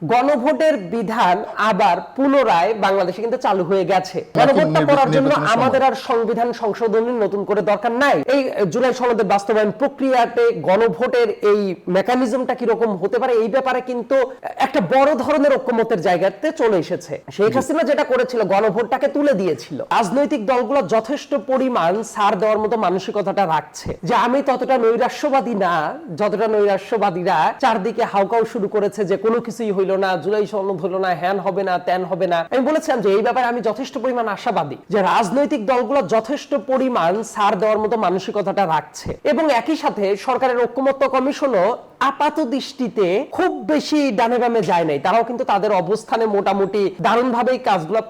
গণভোটের বিধান আবার পুনরায় বাংলাদেশে কিন্তু চালু হয়ে গেছে। গণভোটটা করার জন্য আমাদের আর সংবিধান সংশোধনের নতুন করে দরকার নাই। এই জুলাই সনদের বাস্তবায়ন প্রক্রিয়াতে গণভোটের এই মেকানিজমটা কিরকম হতে পারে এই ব্যাপারে কিন্তু একটা বড় ধরনের ঐক্যমতের জায়গাতে চলে এসেছে। শেখ হাসিনা যেটা করেছিল গণভোটটাকে তুলে দিয়েছিল। রাজনৈতিক দলগুলো যথেষ্ট পরিমাণ ছাড় দেওয়ার মতো মানসিকতাটা রাখছে যে আমি ততটা নৈরাশ্যবাদী না যতটা নৈরাশ্যবাদীরা চারদিকে হাউকাউ শুরু করেছে যে কোনো কিছুই হইল না, জুলাই সনদ হলো না, হ্যান হবে না, ত্যান হবে না। আমি বলেছিলাম যে এই ব্যাপারে আমি যথেষ্ট পরিমাণ আশাবাদী যে রাজনৈতিক দলগুলো যথেষ্ট পরিমাণ ছাড় দেওয়ার মতো মানসিকতাটা রাখছে এবং একই সাথে সরকারের ঐক্যমত্য কমিশনও আপাত দৃষ্টিতে খুব বেশি ডানে বামে যায় নাই। তারাও কিন্তু তাদের অবস্থানে মোটামুটি দারুণভাবেই কাজগুলো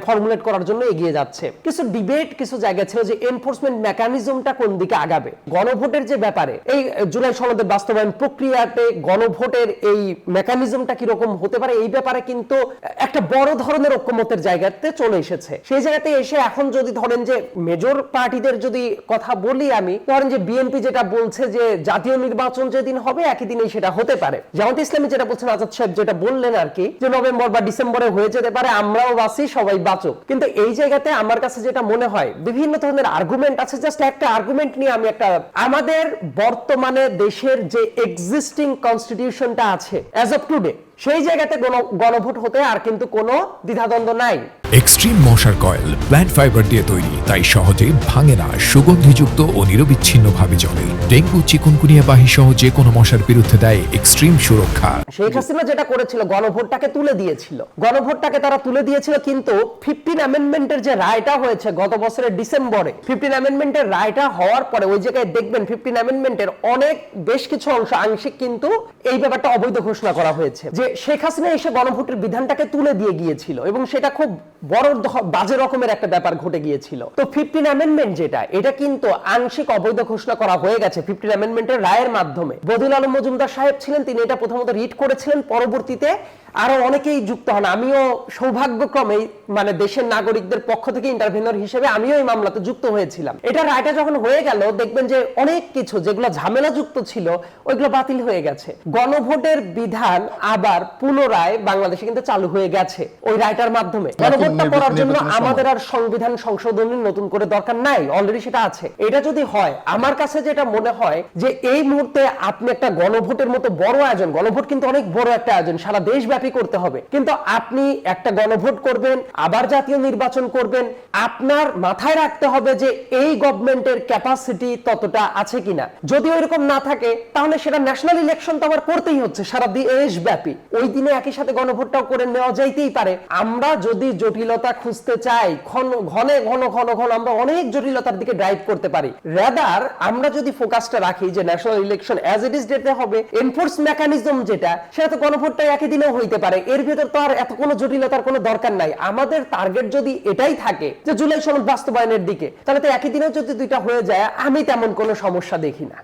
ফর্মুলেট করার জন্য এগিয়ে যাচ্ছে। কিছু ডিবেট কিছু জায়গা ছিল যে এনফোর্সমেন্ট মেকানিজমটা কোন দিকে আগাবে। গণভোটের যে ব্যাপারে এই জুলাই সনদের বাস্তবায়ন প্রক্রিয়াতে গণভোটের এই মেকানিজমটা কিরকম হতে পারে এই ব্যাপারে কিন্তু একটা বড় ধরনের ঐক্যমতের জায়গাতে চলে এসেছে। সেই জায়গাতে এসে এখন যদি ধরেন যে মেজর পার্টিদের যদি কথা বলি, আমি ধরেন যে বিএনপি যেটা বলছে যে জাতীয় নির্বাচন যেদিন হবে একই দিনেই সেটা হতে পারে। জামায়াত ইসলামী যেটা বলছেন, আজাদ সাহেব যেটা বললেন আর কি, যে নভেম্বর বা ডিসেম্বরে হয়ে যেতে পারে, আমরাও বাঁচি সবাই বাঁচুক। কিন্তু এই জায়গাতে আমার কাছে যেটা মনে হয় বিভিন্ন ধরনের আর্গুমেন্ট আছে। জাস্ট একটা আর্গুমেন্ট নিয়ে আমি আমাদের বর্তমানে দেশের যে এক্সিস্টিং কনস্টিটিউশনটা আছে অ্যাজ অফ টুডে, সেই জায়গাতে গণভোট হতে আর কিন্তু কোনো দ্বিধাদ্বন্দ্ব নাই। এক্সট্রিম মশার কয়েল প্ল্যান্ট ফাইবার দিয়ে তৈরি, তাই সহজে ভাঙে না, সুগন্ধিযুক্ত ও নিরবিচ্ছিন্নভাবে জ্বলে। ডেঙ্গু, চিকুনগুনিয়া বাহি সহ যে কোনো মশার বিরুদ্ধে দেয় এক্সট্রিম সুরক্ষা। শেখ হাসিনা যেটা করেছিল গণভোটটাকে তুলে দিয়েছিল। গণভোটটাকে তারা তুলে দিয়েছিল, কিন্তু 15 অ্যামেন্ডমেন্টের যে রায়টা হয়েছে গত বছরের ডিসেম্বরে, 15 অ্যামেন্ডমেন্টের রায়টা হওয়ার পরে ওই জায়গায় দেখবেন 15 অ্যামেন্ডমেন্টের বেশ কিছু অংশ আংশিক কিন্তু এই ব্যাপারটা অবৈধ ঘোষণা করা হয়েছে। যে শেখ হাসিনা এসে গণভোটের বিধানটাকে তুলে দিয়ে গিয়েছিল এবং সেটা খুব বড় বাজে রকমের একটা ব্যাপার ঘটে গিয়েছিল। তো 15 অ্যামেন্ডমেন্ট যেটা, এটা কিন্তু আংশিক অবৈধ ঘোষণা করা হয়ে গেছে 15 অ্যামেন্ডমেন্টের রায়ের মাধ্যমে। বদিউল আলম মজুমদার সাহেব ছিলেন, তিনি এটা প্রথমত রিড করেছিলেন, পরবর্তীতে আরো অনেকেই যুক্ত হন। আমিও সৌভাগ্যক্রমে দেশের নাগরিকদের পক্ষ থেকে ইন্টারভিউনার হিসেবে আমিও এই মামলাতে যুক্ত হয়েছিলাম। এটা রায়টা যখন হয়ে গেল দেখবেন যে অনেক কিছু যেগুলো ঝামেলা যুক্ত ছিল ওইগুলো বাতিল হয়ে গেছে। গণভোটের বিধান আবার পুনরায় বাংলাদেশে কিন্তু চালু হয়ে গেছে ওই রায়টার মাধ্যমে। গণভোটটা করার জন্য আমাদের আর সংবিধান সংশোধনের নতুন করে দরকার নাই, অলরেডি সেটা আছে। এটা যদি হয়, আমার কাছে যেটা মনে হয় যে এই মুহূর্তে আপনি একটা গণভোটের মতো বড় আয়োজন, গণভোট কিন্তু অনেক বড় একটা আয়োজন, সারা দেশব্যাপী করতে হবে, কিন্তু আপনি একটা গণভোট করবেন, আবার জাতীয় নির্বাচন করবেন, আপনার মাথায় রাখতে হবে যে এই গভর্নমেন্টের ক্যাপাসিটি ততটা আছে কিনা। যদি ওইরকম না থাকে তাহলে সেটা ন্যাশনাল ইলেকশন তো আবার করতেই হচ্ছে সারা দেশব্যাপী। ওই দিনে একই সাথে গণভোটটাও করে নেওয়া যাইতেই পারে। আমরা যদি জটিলতা খুঁজতে চাই, ঘন ঘন আমরা অনেক জটিলতার দিকে ড্রাইভ করতে পারি। রাদার আমরা যদি ফোকাসটা রাখি যে national election as it is ডেটে হবে, এনফোর্স মেকানিজম যেটা, সেটা তো গণভোটটা একই দিনেও হইতে পারে। এর ভিতর তো আর এত কোনো জটিলতার কোনো দরকার নাই। আমাদের টার্গেট যদি এটাই থাকে যে জুলাই সনদ বাস্তবায়নের দিকে, তাহলে তো একই দিনেও যদি দুইটা হয়ে যায় আমি তেমন কোনো সমস্যা দেখি না।